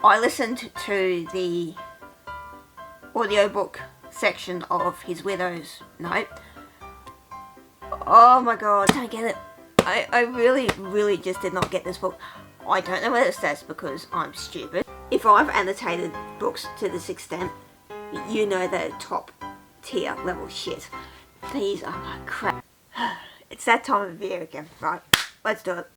I listened to the audiobook section of his Widow's Note. Oh my god, I don't get it. I really just did not get this book. I don't know whether that's because I'm stupid. If I've annotated books to this extent, you know they're top tier level shit. These are my crap. It's that time of year again. Right, let's do it.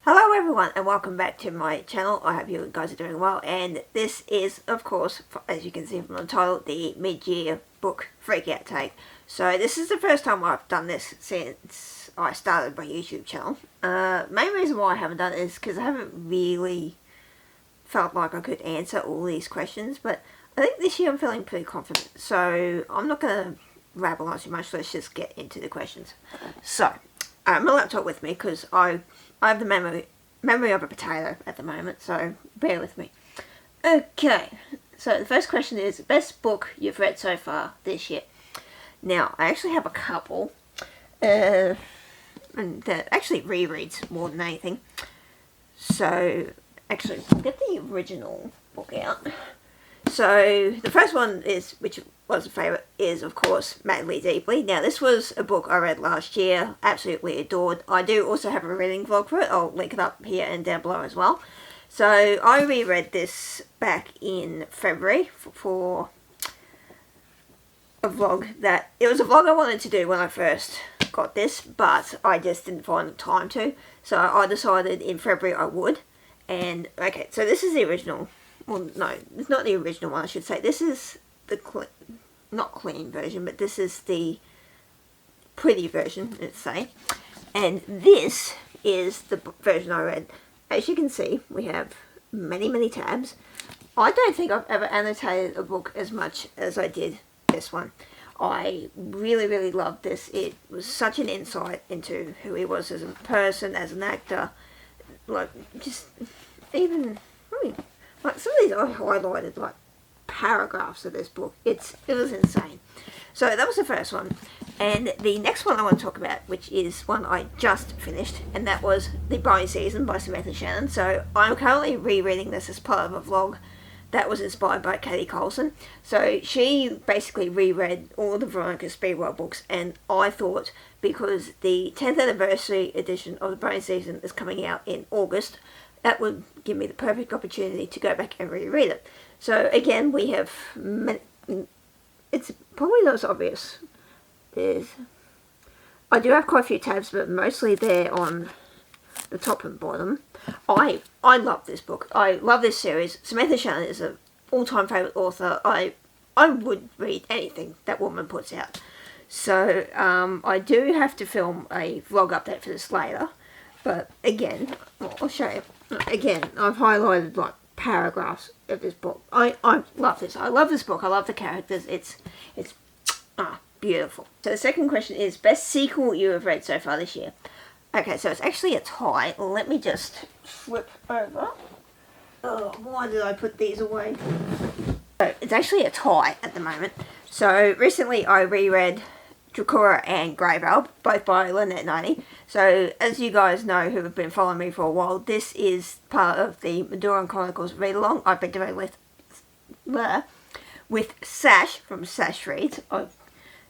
Hello everyone and welcome back to my channel. I hope you guys are doing well, and this is of course, as you can see from the title, the mid-year book freakout take. So this is the first time I've done this since I started my YouTube channel. Main reason why I haven't done it is because I haven't really felt like I could answer all these questions, but I think this year I'm feeling pretty confident, so I'm not going to rabble on too much. Let's just get into the questions. So my laptop with me because I have the memory of a potato at the moment, so bear with me. Okay, so the first question is, best book you've read so far this year? Now, I actually have a couple, and they're actually rereads more than anything. So, actually, I'll get the original book out. So, the first one is, which was a favourite, is of course Madly Deeply. Now, this was a book I read last year, absolutely adored. I do also have a reading vlog for it. I'll link it up here and down below as well. So, I reread this back in February for a vlog that, it was a vlog I wanted to do when I first got this, but I just didn't find the time to. So, I decided in February I would. And, okay, so this is the original. Well, no, it's not the original one, I should say. This is the not clean version, but this is the pretty version, let's say. And this is the version I read. As you can see, we have many tabs. I don't think I've ever annotated a book as much as I did this one. I really loved this. It was such an insight into who he was as a person, as an actor. Like, just even, like some of these I highlighted like paragraphs of this book. It was insane. So that was the first one. And the next one I want to talk about, which is one I just finished, and that was The Briny Season by Samantha Shannon. So I'm currently rereading this as part of a vlog that was inspired by Katie Colson. So she basically reread all the Veronica Speedwell books, and I thought, because the 10th anniversary edition of The Briny Season is coming out in August, that would give me the perfect opportunity to go back and reread it. So again, we have, it's probably not as obvious. I do have quite a few tabs, but mostly they're on the top and bottom. I love this book. I love this series. Samantha Shannon is an all-time favourite author. I would read anything that woman puts out. So I do have to film a vlog update for this later. But again, I'll show you. Again, I've highlighted like paragraphs of this book. I love this. I love this book. I love the characters. It's beautiful. So the second question is, best sequel you have read so far this year? Okay, so it's actually a tie. Let me just flip over. Oh, why did I put these away? So it's actually a tie at the moment. So recently I reread Dracula and Gravealb, both by Lynnette. So, as you guys know who have been following me for a while, this is part of the Maduran Chronicles read-along I've been doing with Sash from Sash Reads.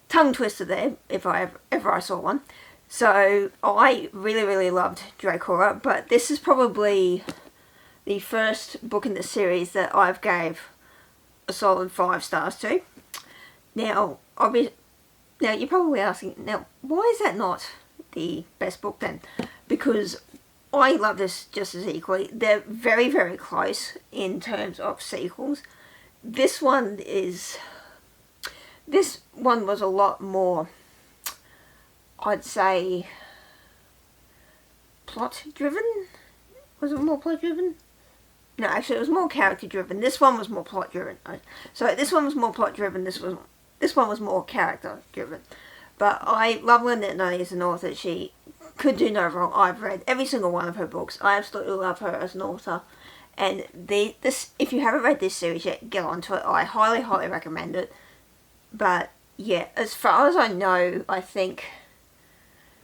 Tongue twister there, if I ever saw one. So, I really loved Dracula, but this is probably the first book in the series that I've gave a solid 5 stars to. Now, you're probably asking, now, why is that not the best book then? Because I love this just as equally. They're very close in terms of sequels. This one was a lot more, I'd say, plot driven. Was it more plot driven? No, actually it was more character driven. This one was more plot driven. So this one was more plot driven. This one was more character driven. But I love Lynnette as an author. She could do no wrong. I've read every single one of her books. I absolutely love her as an author. And if you haven't read this series yet, get onto it. I highly recommend it. But yeah, as far as I know, I think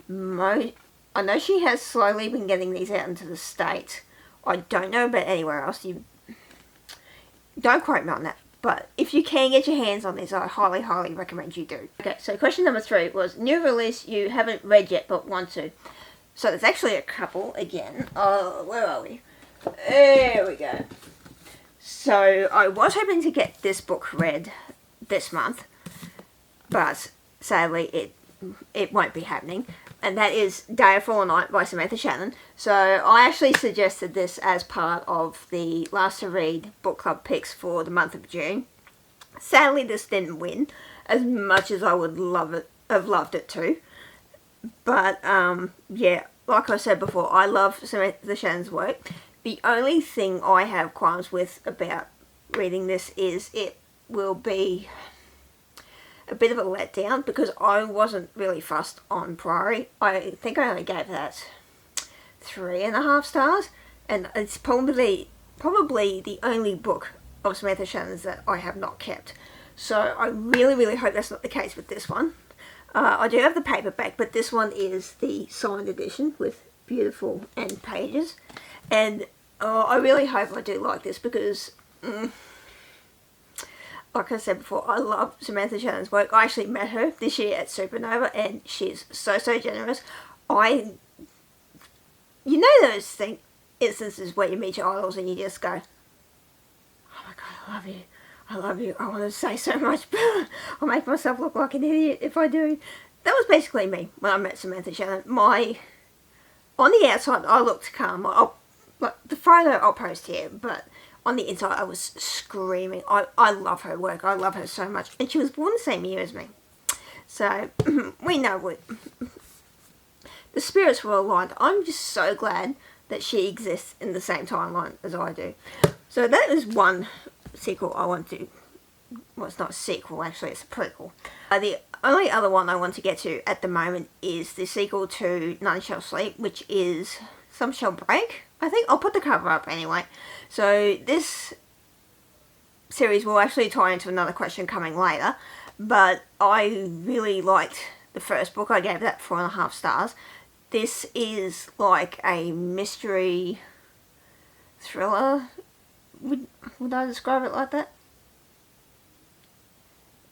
I know she has slowly been getting these out into the States. I don't know about anywhere else. You don't quote me on that. But if you can get your hands on these, I highly, highly recommend you do. Okay, so question number 3 was new release you haven't read yet but want to. So there's actually a couple again. Oh, where are we? There we go. So I was hoping to get this book read this month, but sadly it won't be happening. And that is Day of Fallen Night by Samantha Shannon. So I actually suggested this as part of the Last to Read book club picks for the month of June. Sadly, this didn't win as much as I would have loved it to. But yeah, like I said before, I love Samantha Shannon's work. The only thing I have qualms with about reading this is it will be a bit of a letdown because I wasn't really fussed on Priory. I think I only gave that 3.5 stars, and it's probably the only book of Samantha Shannon's that I have not kept. So I really, really hope that's not the case with this one. I do have the paperback, but this one is the signed edition with beautiful end pages, and I really hope I do like this because like I said before, I love Samantha Shannon's work. I actually met her this year at Supernova, and she's so generous. You know those instances where you meet your idols and you just go, oh my god, I love you. I love you. I want to say so much, but I'll make myself look like an idiot if I do. That was basically me when I met Samantha Shannon. On the outside, I looked calm. Like the photo I'll post here, but on the inside, I was screaming. I love her work. I love her so much. And she was born the same year as me. So, we know the spirits were aligned. I'm just so glad that she exists in the same timeline as I do. So, that is one sequel I want to... Well, it's not a sequel, actually. It's a prequel. The only other one I want to get to at the moment is the sequel to None Shall Sleep, which is Some Shall Break. I think I'll put the cover up anyway. So this series will actually tie into another question coming later, but I really liked the first book. I gave that 4.5 stars. This is like a mystery thriller. Would I describe it like that?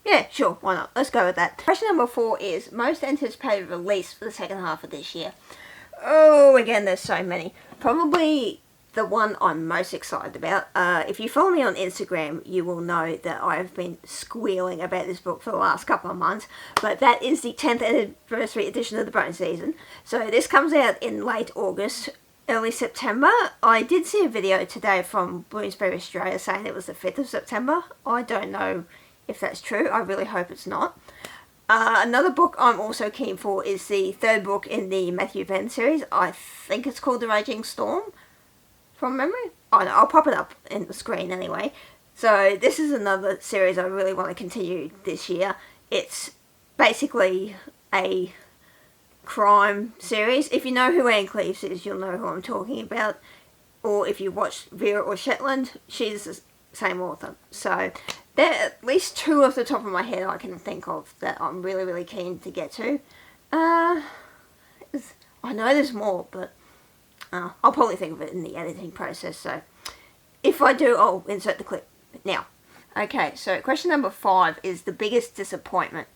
Yeah, sure, why not? Let's go with that. Question number 4 is most anticipated release for the second half of this year. Oh, again, there's so many. Probably the one I'm most excited about. If you follow me on Instagram, you will know that I've been squealing about this book for the last couple of months. But that is the 10th anniversary edition of the Bone Season. So this comes out in late August, early September. I did see a video today from Bloomsbury, Australia, saying it was the 5th of September. I don't know if that's true. I really hope it's not. Another book I'm also keen for is the 3rd book in the Matthew Penn series. I think it's called The Raging Storm, from memory. Oh no, I'll pop it up in the screen anyway. So this is another series I really want to continue this year. It's basically a crime series. If you know who Anne Cleves is, you'll know who I'm talking about. Or if you watch Vera or Shetland, she's the same author. So there are at least 2 off the top of my head I can think of that I'm really, really keen to get to. I know there's more, but I'll probably think of it in the editing process. So if I do, I'll insert the clip now. Okay, so question number 5 is the biggest disappointment.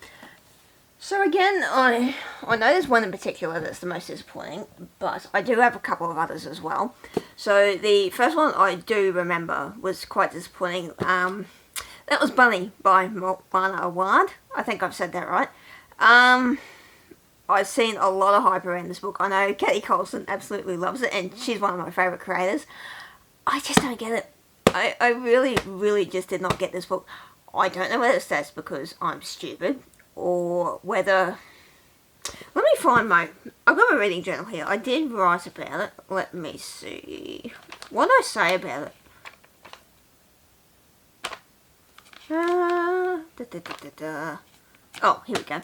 So again, I know there's one in particular that's the most disappointing, but I do have a couple of others as well. So the first one I do remember was quite disappointing. That was Bunny by Moana Awad. I think I've said that right. I've seen a lot of hype around this book. I know Katie Colson absolutely loves it, and she's one of my favourite creators. I just don't get it. I really, really just did not get this book. I don't know whether that's because I'm stupid, or whether... Let me find I've got my reading journal here. I did write about it. Let me see. What did I say about it? Oh, here we go.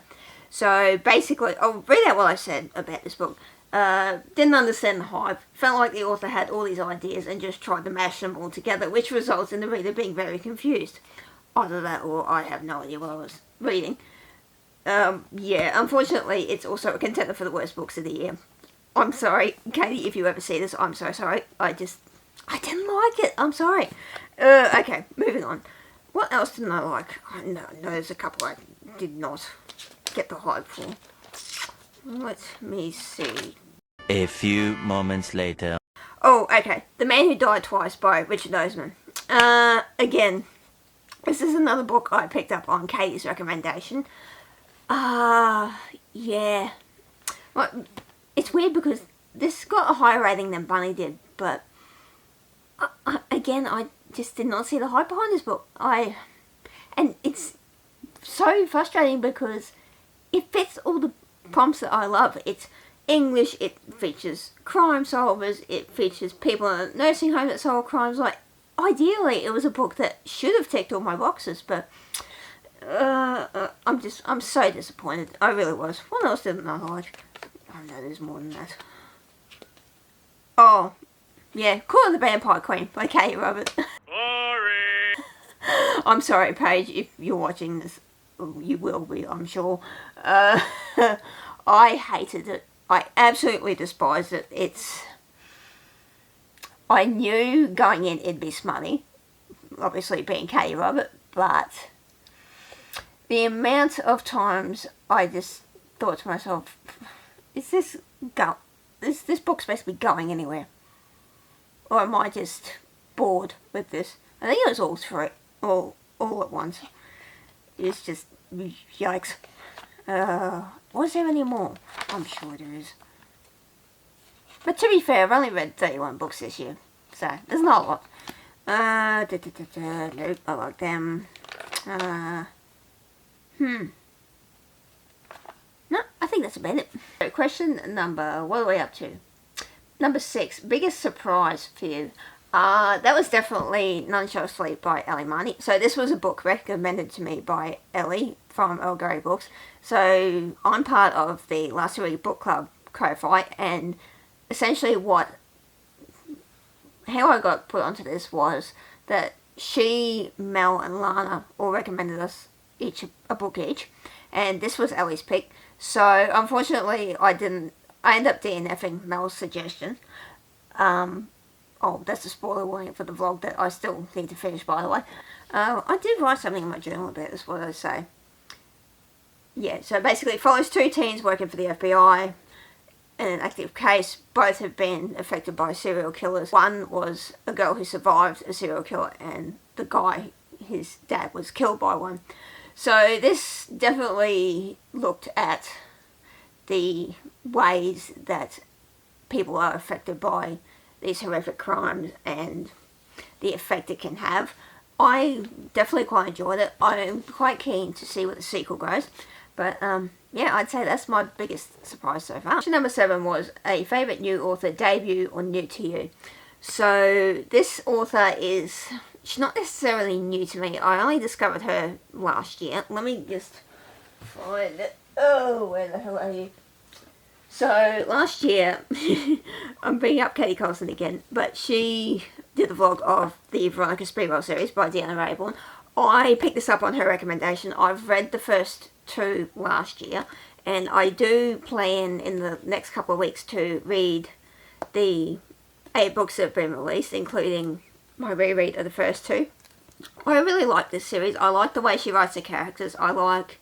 So basically, I'll read out what I said about this book. Didn't understand the hype. Felt like the author had all these ideas and just tried to mash them all together, which results in the reader being very confused. Either that or I have no idea what I was reading. Yeah, unfortunately, it's also a contender for the worst books of the year. I'm sorry, Katie, if you ever see this, I'm so sorry. I didn't like it. I'm sorry. Okay, moving on. What else didn't I like? No, there's a couple I did not get the hype for. Let me see. A few moments later. Oh, okay. The Man Who Died Twice by Richard Osman. Again, this is another book I picked up on Katie's recommendation. Yeah. Well, it's weird because this got a higher rating than Bunny did, but again, I just did not see the hype behind this book. And it's so frustrating because it fits all the prompts that I love. It's English, it features crime solvers, it features people in a nursing home that solve crimes. Like, ideally, it was a book that should have ticked all my boxes, but I'm so disappointed. I really was. What else didn't I like? Oh no, there's more than that. Oh, yeah, Call of the Vampire Queen by Katie Robert. Boring. I'm sorry, Paige, if you're watching this. You will be, I'm sure. I hated it. I absolutely despised it. I knew going in it'd be smutty, obviously being Katie Robert, but the amount of times I just thought to myself, is this book supposed to be going anywhere? Or am I just bored with this? I think it was all through, all at once. It's just, yikes. Was there any more? I'm sure there is. But to be fair, I've only read 31 books this year, so there's not a lot. Nope, I like them. No, I think that's about it. So question number, what are we up to? Number 6, biggest surprise for you. That was definitely None Shall Sleep by Ellie Marnie. So this was a book recommended to me by Ellie from Earl Grey Books. So I'm part of the Last Week Book Club Ko-Fi, and essentially how I got put onto this was that she, Mel and Lana all recommended us each a book each, and this was Ellie's pick. So unfortunately I ended up DNFing Mel's suggestion. Oh, that's a spoiler warning for the vlog that I still need to finish, by the way. I did write something in my journal about this, what did I say? Yeah, so basically it follows 2 teens working for the FBI in an active case. Both have been affected by serial killers. One was a girl who survived a serial killer, and the guy, his dad, was killed by one. So this definitely looked at the ways that people are affected by these horrific crimes and the effect it can have. I definitely quite enjoyed it. I'm quite keen to see what the sequel goes. But yeah, I'd say that's my biggest surprise so far. Question number 7 was a favourite new author, debut or new to you. So this author she's not necessarily new to me. I only discovered her last year. Let me just find it. Oh, where the hell are you? So, last year, I'm bringing up Katie Colson again, but she did the vlog of the Veronica Speedwell series by Deanna Rayborn. I picked this up on her recommendation. I've read the first 2 last year, and I do plan in the next couple of weeks to read the 8 books that have been released, including my reread of the first 2. I really like this series. I like the way she writes the characters. I like...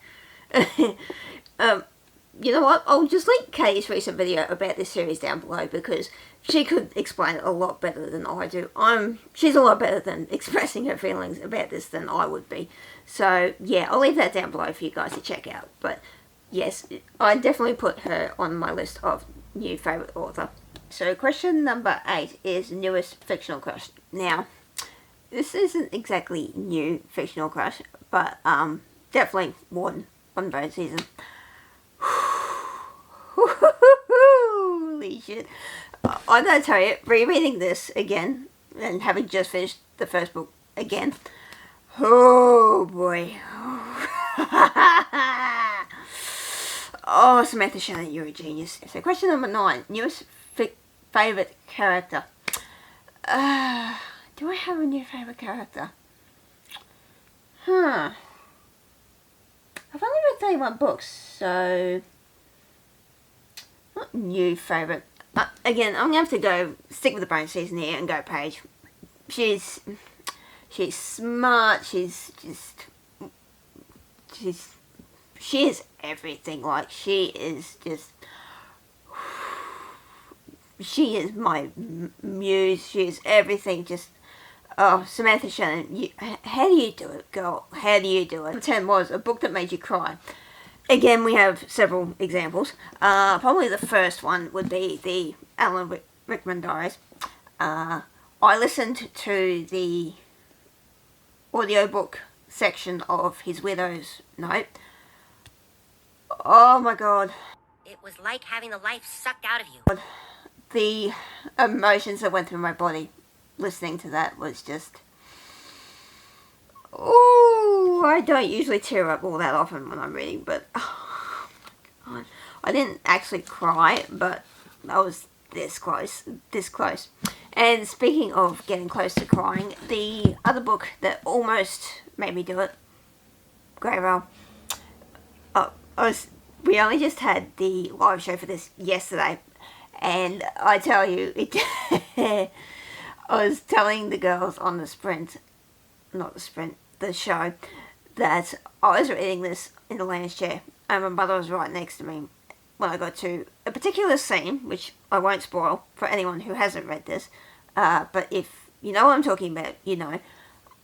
you know what, I'll just link Katie's recent video about this series down below, because she could explain it a lot better than I do. She's a lot better than expressing her feelings about this than I would be. So yeah, I'll leave that down below for you guys to check out. But yes, I definitely put her on my list of new favourite author. So question number 8 is newest fictional crush. Now, this isn't exactly new fictional crush, but definitely one very season. Holy shit. I gotta tell you, rereading this again, and having just finished the first book again, oh boy. Oh, Samantha Shannon, you're a genius. So question number 9, newest favourite character. Do I have a new favourite character? I've only read 31 books, so not new favourite. Again, I'm going to have to stick with the bonus season here and go Paige. She's smart, she is everything. Like, she is my muse. She is everything. Just, oh, Samantha Shannon, how do you do it, girl? How do you do it? Number 10 was A Book That Made You Cry. Again, we have several examples. Probably the first one would be the Alan Rickman Doris. I listened to the audiobook section of his Widow's Note. Oh my god. It was like having the life sucked out of you. The emotions that went through my body listening to that was just... Ooh, I don't usually tear up all that often when I'm reading, but... Oh my god. I didn't actually cry, but I was this close. And speaking of getting close to crying, the other book that almost made me do it, Grey we only just had the live show for this yesterday, and I tell you, I was telling the girls on the show, that I was reading this in the lounge chair, and my mother was right next to me when I got to a particular scene, which I won't spoil for anyone who hasn't read this, but if you know what I'm talking about, you know.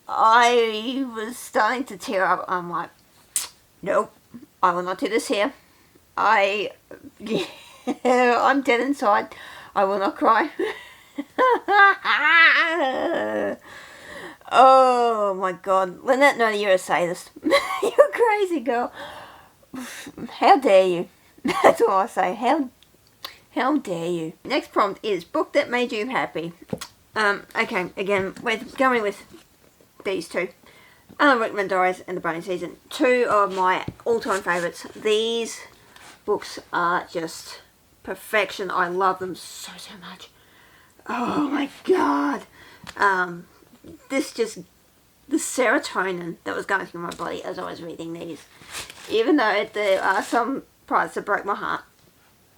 I was starting to tear up. I'm like, nope, I will not do this here. I'm dead inside. I will not cry. Oh my god. Lynnette, no, you're a sadist. You're a crazy girl. How dare you? That's all I say. How dare you? Next prompt is Book That Made You Happy. Okay, again, we're going with these two. Alan Rickman Doris and the Bonus Season. Two of my all-time favourites. These books are just perfection. I love them so much. Oh my god. The serotonin that was going through my body as I was reading these. Even though there are some parts that broke my heart.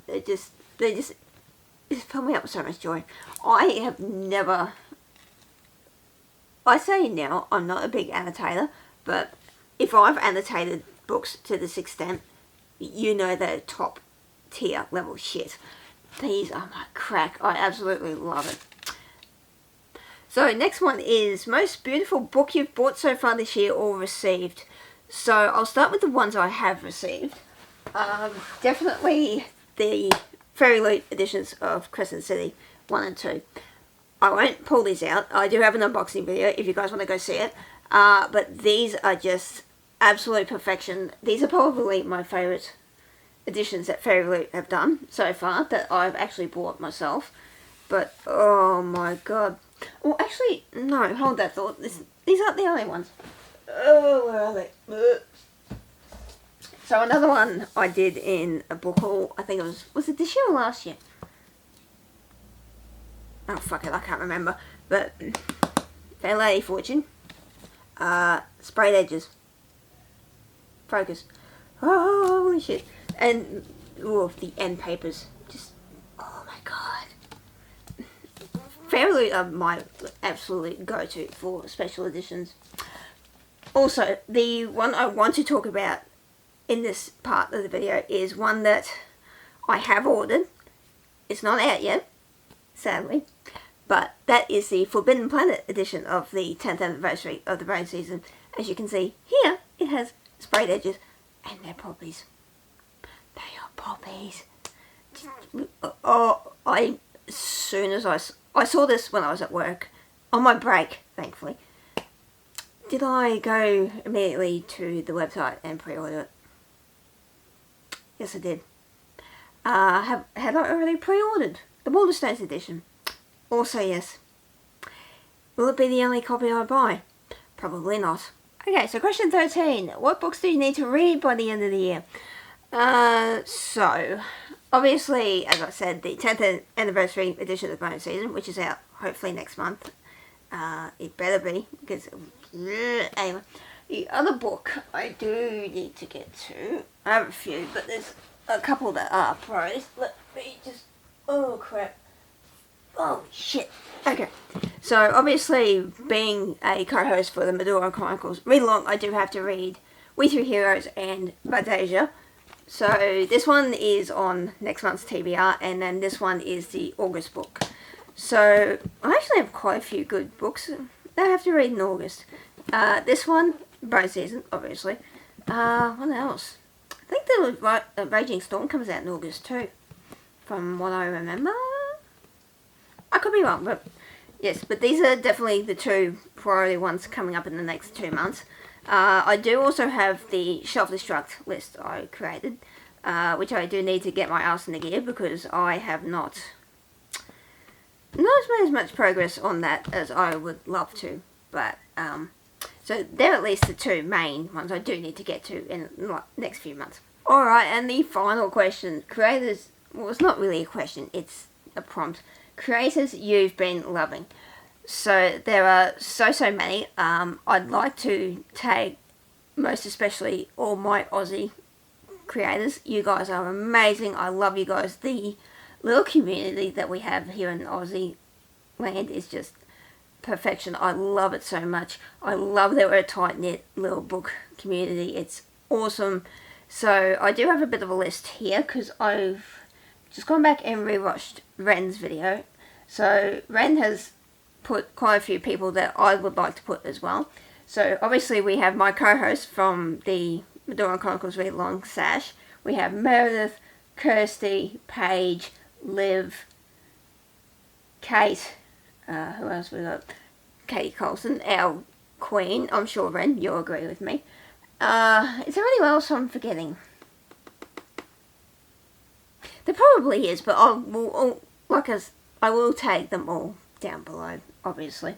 They just filled me up with so much joy. I say now, I'm not a big annotator, but if I've annotated books to this extent, you know they're top tier level shit. These are my crack. I absolutely love it. So next one is Most Beautiful Book You've Bought So Far This Year or Received. So I'll start with the ones I have received. Definitely the Fairy Loot editions of Crescent City 1 and 2. I won't pull these out. I do have an unboxing video if you guys want to go see it. But these are just absolute perfection. These are probably my favourite editions that Fairy Loot have done so far that I've actually bought myself. But, oh my god. Well, actually, no, hold that thought. These aren't the only ones. Oh, where are they? So another one I did in a book haul, I think it was it this year or last year? Oh, fuck it, I can't remember. But, Fair Lady Fortune. Sprayed Edges. Focus. Oh, holy shit. And, the end papers. Just, oh my god. Fairy Loot are my absolute go-to for special editions. Also, the one I want to talk about in this part of the video is one that I have ordered. It's not out yet, sadly, but that is the Forbidden Planet edition of the 10th anniversary of the Bonus Season. As you can see here, it has sprayed edges, and they're poppies. They are poppies. Oh, as soon as I saw this when I was at work, on my break, thankfully. Did I go immediately to the website and pre-order it? Yes, I did. Had I already pre-ordered the Waterstones edition? Also, yes. Will it be the only copy I buy? Probably not. Okay, so question 13. What books do you need to read by the end of the year? So, obviously, as I said, the 10th anniversary edition of the Bonus Season, which is out hopefully next month. It better be, because, anyway. the other book I do need to get to. I have a few, but there's a couple that are pros. Let me just... Oh, crap. Oh, shit. Okay. So, obviously, being a co-host for the Medora Chronicles read along, I do have to read We Three Heroes and Fantasia. So, this one is on next month's TBR, and then this one is the August book. So, I actually have quite a few good books that I have to read in August. This one, bonus season, obviously. What else? I think the Raging Storm comes out in August too, from what I remember. I could be wrong, but yes, but these are definitely the two priority ones coming up in the next 2 months. I do also have the Shelf Destruct list I created, which I do need to get my ass in the gear because I have not made as much progress on that as I would love to. But, so they're at least the two main ones I do need to get to in the next few months. Alright, and the final question. Creators, well, it's not really a question, it's a prompt. Creators you've been loving. So there are so many. I'd like to tag most especially all my Aussie creators. You guys are amazing. I love you guys. The little community that we have here in Aussie land is just perfection. I love it so much. I love that we're a tight-knit little book community. It's awesome. So I do have a bit of a list here because I've just gone back and rewatched Ren's video. So Ren has put quite a few people that I would like to put as well. So obviously we have my co-host from the Medora Chronicles Read Along Sash. We have Meredith, Kirsty, Paige, Liv, Kate, who else we got? Katie Colson, our queen. I'm sure Ren, you'll agree with me. Is there anyone else I'm forgetting? There probably is, but I will tag them all down below, obviously.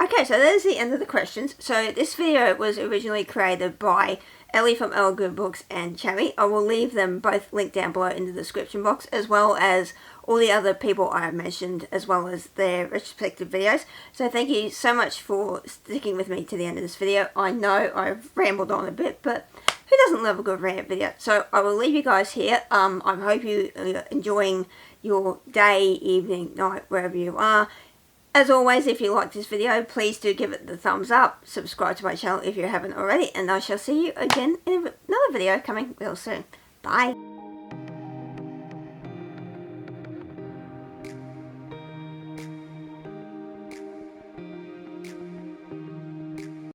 Okay, so there's the end of the questions. So this video was originally created by Ellie from Ella Good Books and Chami. I will leave them both linked down below in the description box, as well as all the other people I have mentioned, as well as their respective videos. So thank you so much for sticking with me to the end of this video. I know I've rambled on a bit, but who doesn't love a good rant video? So I will leave you guys here. I hope you are enjoying your day, evening, night, wherever you are. As always, if you like this video, please do give it the thumbs up. Subscribe to my channel if you haven't already. And I shall see you again in another video coming real soon. Bye.